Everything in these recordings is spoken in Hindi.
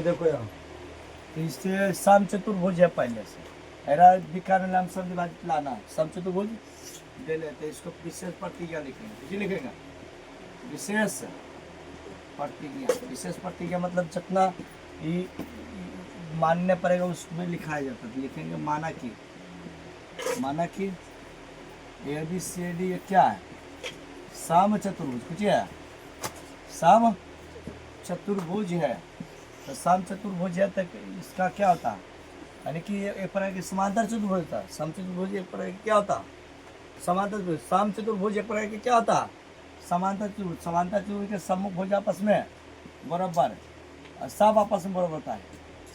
देखो यहाँ, तो इससे सम चतुर्भुज है पहले से। एरा विकर्ण लम शब्द विभाजित लाना है, सम चतुर्भुज ले लेते हैं। इसको विशेष प्रतिज्ञा लिखेंगे, जी लिखेंगे विशेष प्रतिज्ञा। विशेष प्रतिज्ञा मतलब जितना ही मानने पड़ेगा उसमें लिखाया जाता है। लिखेंगे माना कि ए बी सी डी क्या है, सम चतुर्भुज। कुछ है सम चतुर्भुज है, तो सम चतुर्भुज है तो इसका क्या होता है, यानी कि एक प्रकार की समांतर चतुर्भुज होता है। सम चतुर्भुज एक प्रकार की क्या होता है, समांतर चतुर्भुज। सम चतुर्भुज एक प्रकार की क्या होता है, समांतर चतुर्भुज। समांतर चतुर्भुज के सम्मुख भुजा आपस में बराबर, सब आपस में बराबर होता है।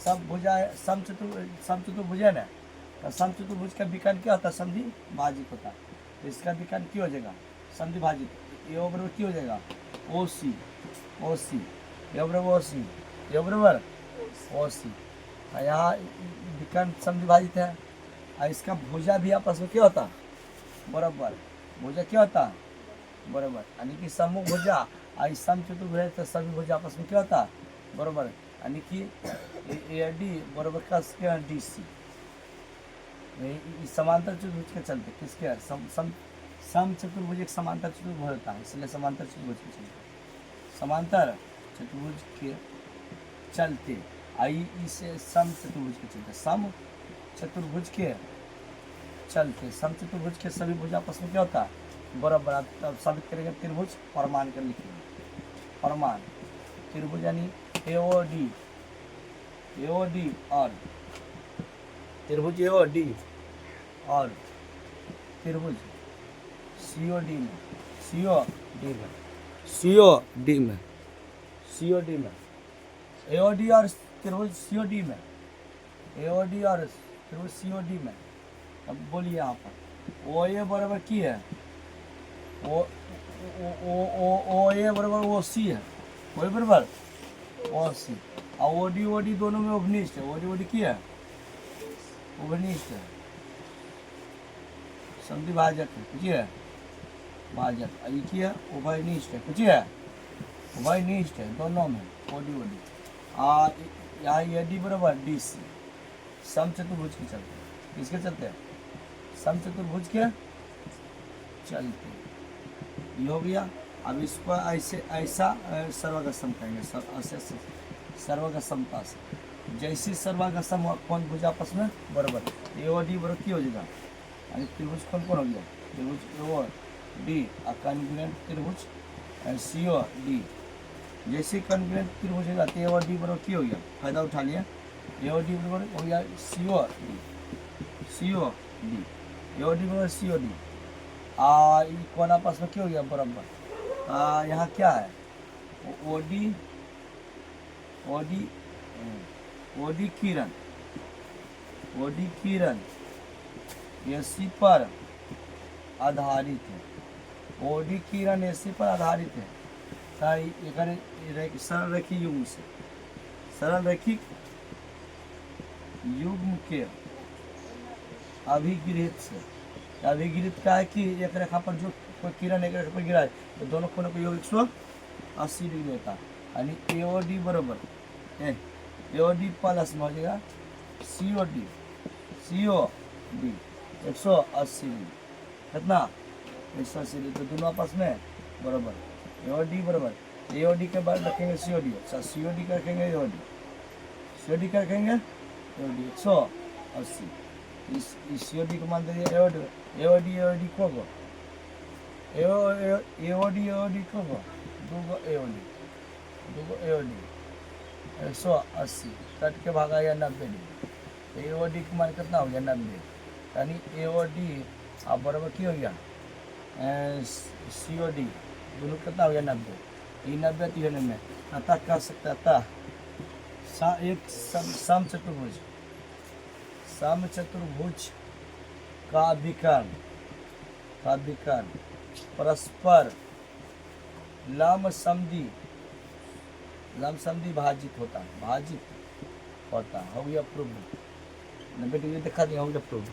सब भुजा सम चतुर्भुज है ना, तो सम चतुर्भुज का विकर्ण क्या होता है, संधि भाजित होता है। तो इसका विकर्ण क्यों हो जाएगा, संधि भाजित। ये बराबर क्यों हो जाएगा, ओ सी ये बराबर ओ सी, ये बराबर ओ सी। यहाँ विकर्ण संधि भाजित है, और इसका भुजा भी आपस में क्या होता है, बराबर। भुजा क्या होता है, बराबर, यानी कि सम्मुख भुजा और सम चतुर्भुज है तो सभी भुजा आपस में क्या होता है, बराबर। यानी कि ए डी बराबर का डी सी। समांतर चतुर्भुज के चलते किसके सम चतुर्भुज एक समांतर चतुर्भुज होता है, इसलिए समांतर चतुर्भुज के चलते, समांतर चतुर्भुज के चलते आई इसे सम चतुर्भुज के चलते, सम चतुर्भुज के चलते, सम चतुर्भुज के सभी भुज आपस में क्या होता है, बराबर। अब साबित करेंगे त्रिभुज परमान कर लिखेंगे, परमान त्रिभुज यानी एओडी और त्रिभुज एओडी और त्रिभुज सीओडी में एओडी और त्रिभुज सीओडी में, एओडी और त्रिभुज सीओडी में। अब बोलिए यहाँ पर ओ ए बराबर की है, ओ ए बराबर ओ सी है, वही बराबर ओ सी। और ओ डी दोनों में उपनिष्ठ है, ओ डी की है, उपनिष्ठ है, संधि भाजक है, कुछ है भाजक। ये की है उभयनिष्ठ है, कुछ है उभयनिष्ठ है दोनों में, ओ डी यहाँ ये डी बराबर डी सी। सम चतुर्भुज के चलते, किसके चलते, सम चतुर्भुज के चलते। ये हो गया। अब इसको ऐसा सर्वगसम कहेंगे, सर्वग समता से। जैसी सर्वग सम कौन भुज आपस में बराबर, ए और डी बराबर की हो जाएगा, यानी त्रिभुज कौन हो गया, त्रिभुज ओ डी और कॉन्ग्रुएंट त्रिभुज सी ओ डी। जैसे कॉन्ग्रुएंट त्रिभुज हो जाते ए और डी बराबर की हो गया, फायदा उठा लिया, ए और डी बराबर हो गया सी ओ डी, ए और डी बराबर सी ओ डी। कौन आपस में क्या हो गया बराबर। यहाँ क्या है, ओडी किरण एसी पर आधारित है, ओडी किरण एसी पर आधारित है। सरल रेखी युग्म से, सरल रैखिक युग्म के अभिगृहित से। अभिगृहित का है कि एक रेखा पर जो कोई किरण एक रेखा पर गिरा है तो दोनों कोनों का योग 180 डिग्री होता है, यानी ए ओ डी बराबर ए ओ डी प्लस में हो जाएगा सी ओ डी 180 डिग्री, कितना 180 डिग्री, तो दोनों आपस में बराबर। ए ओ डी बराबर ए ओ डी के बाद रखेंगे सी ओ डी, अच्छा सी ओ डी का रखेंगे ए ओ डी, सी ओ डी का रखेंगे ए ओ डी 180। इस सी ओ डी को मान दीजिए ए ओ डी को गो ए ओ डी को गो दूगो ए ओ डी 180 कट के भागा या 90 डिग्री, ए ओ डी का मान कितना हो गया 90, यानी ए ओ डी आप बराबर की हो गया सी ओ डी, दोनों कितना हो गया 90, ये 90 तीन में अतः कह सकते अतः एक सम चतुर्भुज का विकर्ण परस्पर लम समधि भाजित होता है, हो गया प्रूव। 90 डिग्री दिखा दिया, हो गया प्रूव।